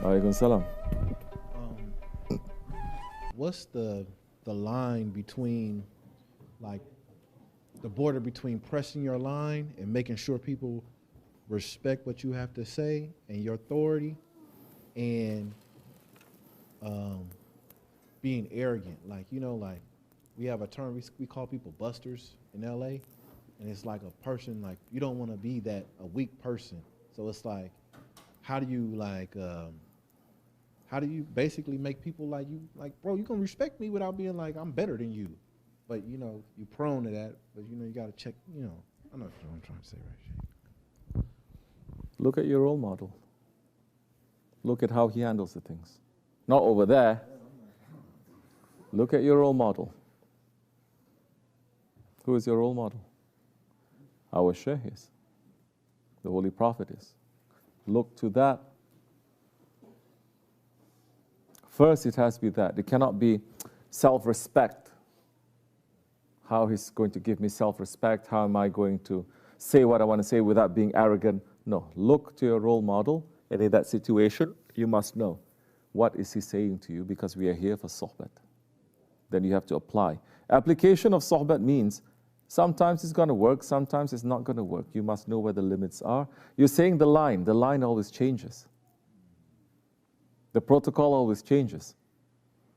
Alaikum salam. What's the line between, like, the border between pressing your line and making sure people respect what you have to say and your authority, and being arrogant? Like, you know, like, we have a term, we call people busters in LA, and it's like a person, like, you don't want to be a weak person. So it's like, how do you, like, how do you basically make people like you, like, bro, you gonna respect me without being like, I'm better than you? But, you know, you're prone to that, but, you know, you got to check, you know, I know what I'm trying to say, right? Look at your role model. Look at how he handles the things. Not over there. Look at your role model. Who is your role model? Our Shaykh is. The Holy Prophet is. Look to that. First, it has to be that. It cannot be self-respect. How he's going to give me self-respect? How am I going to say what I want to say without being arrogant? No. Look to your role model, and in that situation, you must know what is he saying to you, because we are here for sohbat. Then you have to apply. Application of sohbat means sometimes it's going to work, sometimes it's not going to work. You must know where the limits are. You're saying the line always changes. The protocol always changes.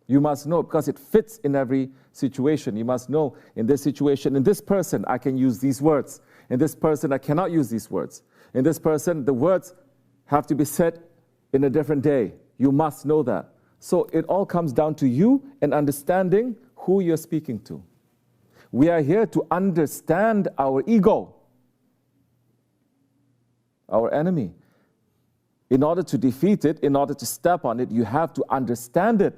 You must know, because it fits in every situation. You must know, in this situation, in this person, I can use these words. In this person, I cannot use these words. In this person, the words have to be said in a different day. You must know that. So it all comes down to you and understanding who you're speaking to. We are here to understand our ego, our enemy. In order to defeat it, in order to step on it, you have to understand it.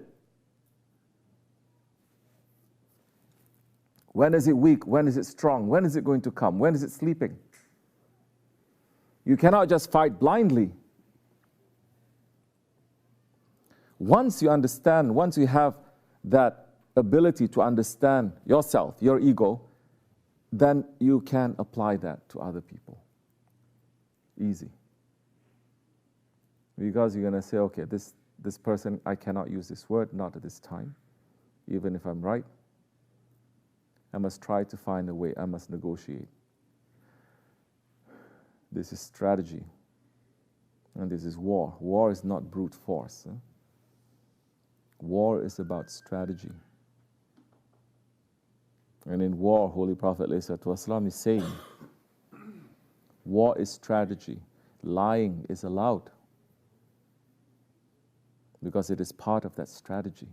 When is it weak? When is it strong? When is it going to come? When is it sleeping? You cannot just fight blindly. Once you understand, once you have that ability to understand yourself, your ego, then you can apply that to other people. Easy. Because you're going to say, okay, this person, I cannot use this word, not at this time. Even if I'm right, I must try to find a way. I must negotiate. This is strategy. And this is war. War is not brute force. War is about strategy. And in war, Holy Prophet ﷺ is saying, war is strategy. Lying is allowed, because it is part of that strategy.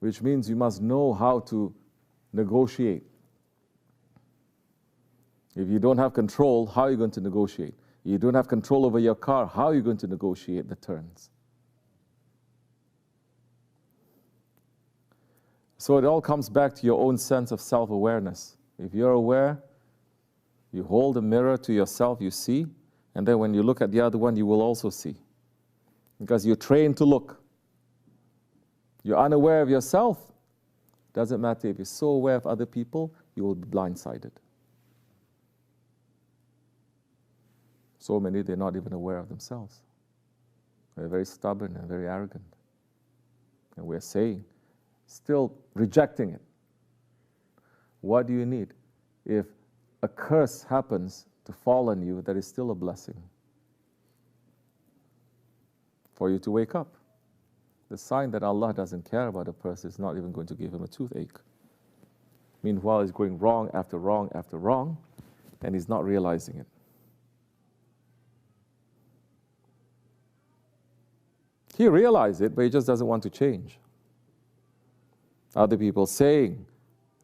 Which means you must know how to negotiate. If you don't have control, how are you going to negotiate? You don't have control over your car, how are you going to negotiate the turns? So it all comes back to your own sense of self-awareness. If you're aware, you hold a mirror to yourself, you see, and then when you look at the other one, you will also see. Because you're trained to look. You're unaware of yourself. Doesn't matter if you're so aware of other people, you will be blindsided. So many, they're not even aware of themselves. They're very stubborn and very arrogant. And we're saying, still rejecting it. What do you need? If a curse happens to fall on you, that is still a blessing for you to wake up. The sign that Allah doesn't care about a person is not even going to give him a toothache. Meanwhile, he's going wrong after wrong after wrong, and he's not realizing it. He realized it, but he just doesn't want to change. Other people saying,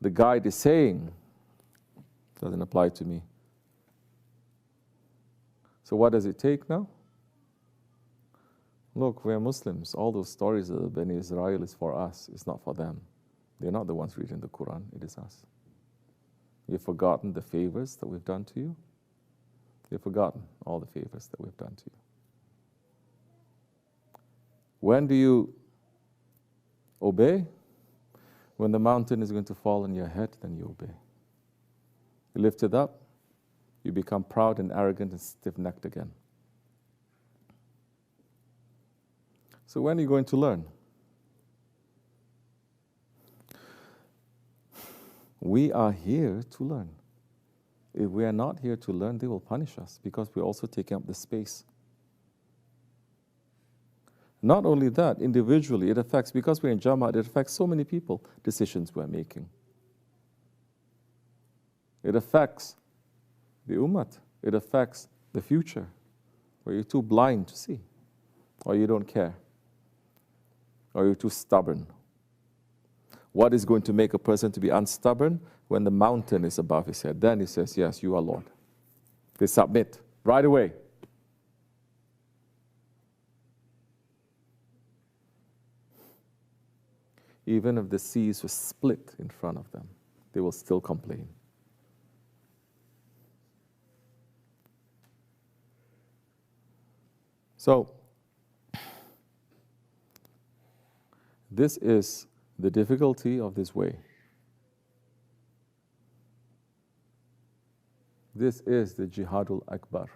the guide is saying, doesn't apply to me. So what does it take now? Look, we're Muslims. All those stories of Bani Israel is for us. It's not for them. They're not the ones reading the Quran. It is us. You've forgotten the favors that we've done to you. You've forgotten all the favors that we've done to you. When do you obey? When the mountain is going to fall on your head, then you obey. You lift it up, you become proud and arrogant and stiff-necked again. So when are you going to learn? We are here to learn. If we are not here to learn, they will punish us because we're also taking up the space. Not only that, individually, it affects, because we're in Jamaat, it affects so many people, decisions we're making. It affects the Ummah. It affects the future, where you're too blind to see, or you don't care, or you're too stubborn. What is going to make a person to be unstubborn? When the mountain is above his head. Then he says, yes, you are Lord. They submit right away. Even if the seas were split in front of them, they will still complain. So, this is the difficulty of this way. This is the Jihadul Akbar.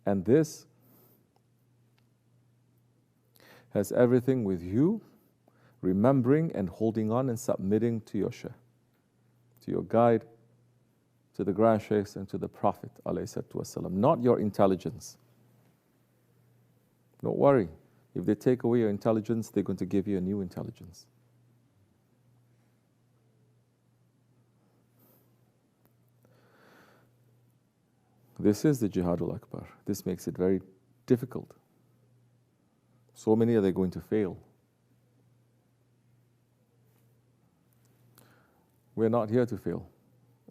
And this has everything with you remembering and holding on and submitting to your Shaykh, to your guide, to the Grand Shaykhs and to the Prophet ﷺ, not your intelligence. Don't worry. If they take away your intelligence, they're going to give you a new intelligence. This is the Jihadul Akbar. This makes it very difficult. So many are they going to fail. We're not here to fail,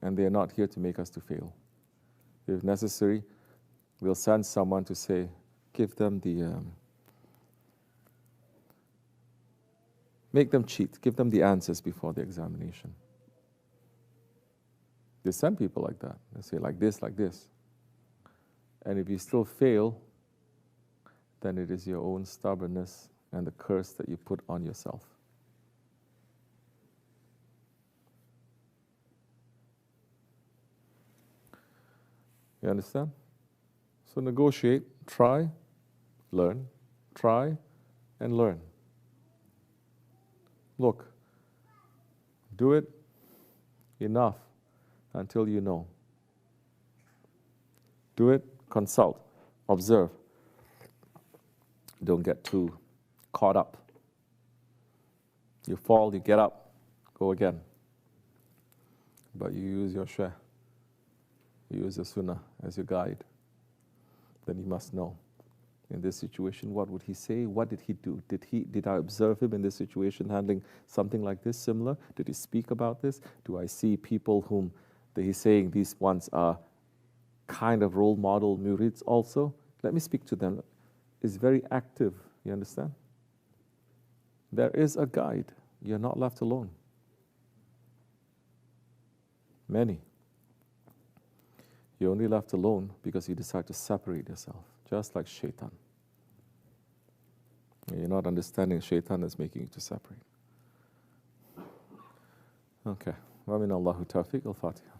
and they're not here to make us to fail. If necessary, we'll send someone to say, give them the, make them cheat, give them the answers before the examination. They send people like that. They say like this, like this. And if you still fail, then it is your own stubbornness and the curse that you put on yourself. You understand? So negotiate, try, learn, try, and learn. Look, do it enough until you know. Do it, consult, observe. Don't get too caught up. You fall, you get up, go again. But you use your Shaykh, you use the Sunnah as your guide. Then you must know, in this situation, what would he say? What did he do? Did I observe him in this situation handling something like this, similar? Did he speak about this? Do I see people whom he's saying these ones are kind of role model murids also? Let me speak to them. It's very active, you understand? There is a guide. You're not left alone. Many. You're only left alone because you decide to separate yourself, just like shaitan. You're not understanding shaitan is making you to separate. Okay. Wa min Allahu tawfiq al-Fatiha.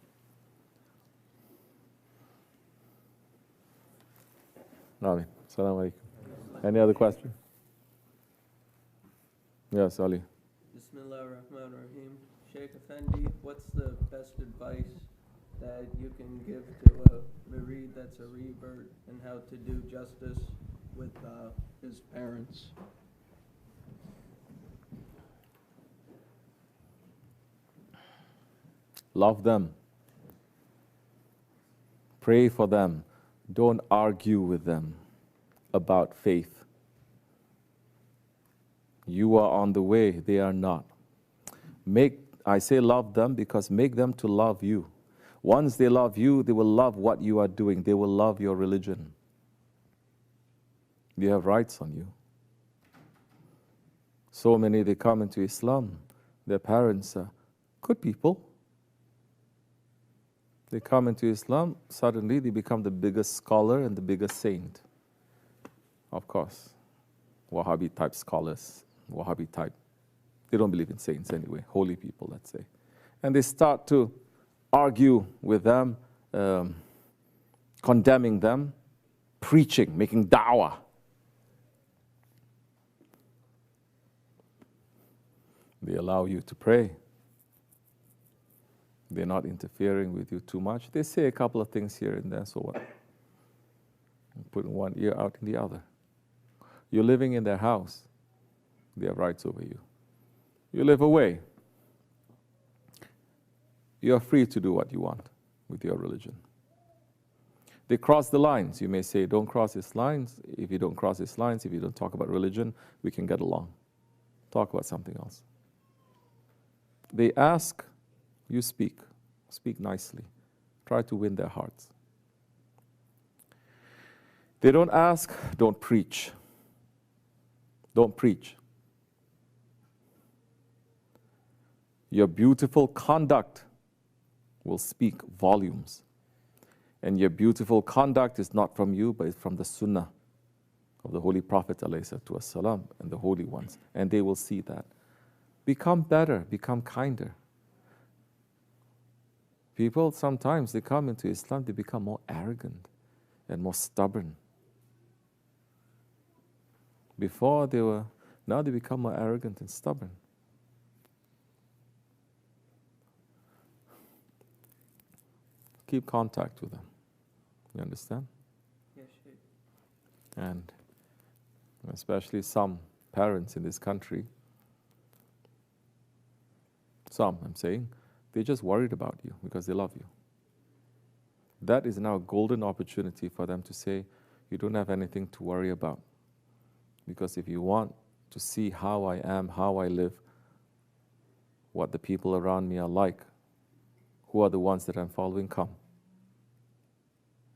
Ameen. Assalamu alaikum. Any other question? Yes, Ali. Bismillah ar-Rahman ar-Rahim. Sheikh Effendi, what's the best advice that you can give to a murid that's a revert and how to do justice with his parents? Love them. Pray for them. Don't argue with them about faith. You are on the way, they are not. I say love them because make them to love you. Once they love you, they will love what you are doing. They will love your religion. You have rights on you. So many, they come into Islam. Their parents are good people. They come into Islam, suddenly they become the biggest scholar and the biggest saint. Of course, Wahhabi type scholars, Wahhabi type. They don't believe in saints anyway, holy people, let's say. And they start to argue with them condemning them, preaching, making da'wah. They allow you to pray. They're not interfering with you too much. They say a couple of things here and there, so what? Putting one ear out in the other. You're living in their house. They have rights over you. You live away. You're free to do what you want with your religion. They cross the lines. You may say, don't cross these lines. If you don't cross these lines, if you don't talk about religion, we can get along. Talk about something else. They ask, you speak. Speak nicely. Try to win their hearts. They don't ask, don't preach. Don't preach. Your beautiful conduct will speak volumes. And your beautiful conduct is not from you, but it's from the Sunnah of the Holy Prophet ﷺ and the Holy Ones. And they will see that. Become better, become kinder. People, sometimes they come into Islam, they become more arrogant and more stubborn. Before they were, now they become more arrogant and stubborn. Keep contact with them. You understand? Yes, Sheikh. And especially some parents in this country, some, I'm saying, they're just worried about you because they love you. That is now a golden opportunity for them to say, you don't have anything to worry about. Because if you want to see how I am, how I live, what the people around me are like, who are the ones that I'm following, come.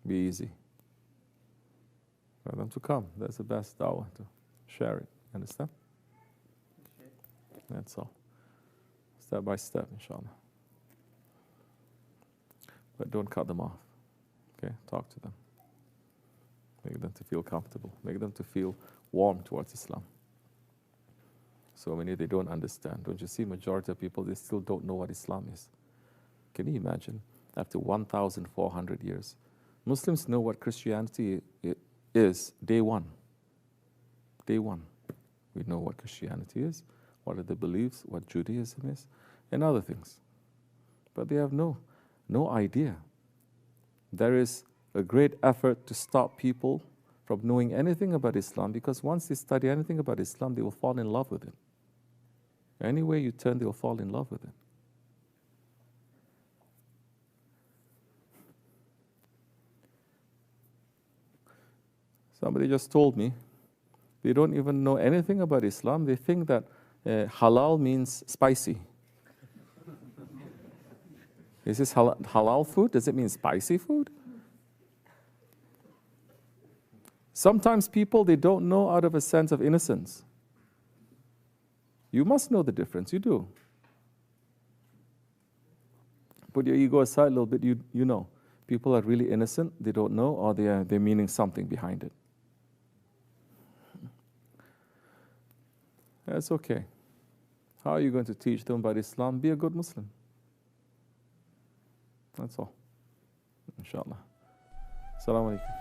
Be easy. For them to come. That's the best da'wah, to share it. Understand? That's all. Step by step, inshallah. But don't cut them off. Okay? Talk to them. Make them to feel comfortable. Make them to feel warm towards Islam. So many, they don't understand. Don't you see, majority of people, they still don't know what Islam is. Can you imagine? After 1,400 years, Muslims know what Christianity is day one. Day one. We know what Christianity is, what are the beliefs, what Judaism is, and other things. But they have no idea. There is a great effort to stop people from knowing anything about Islam, because once they study anything about Islam, they will fall in love with it. Any way you turn, they will fall in love with it. Somebody just told me they don't even know anything about Islam. They think that halal means spicy. Is this halal food? Does it mean spicy food? Sometimes people, they don't know out of a sense of innocence. You must know the difference. You do. Put your ego aside a little bit. You know. People are really innocent. They don't know, or they're meaning something behind it. That's okay. How are you going to teach them about Islam? Be a good Muslim. That's all. Inshallah. Assalamu alaikum.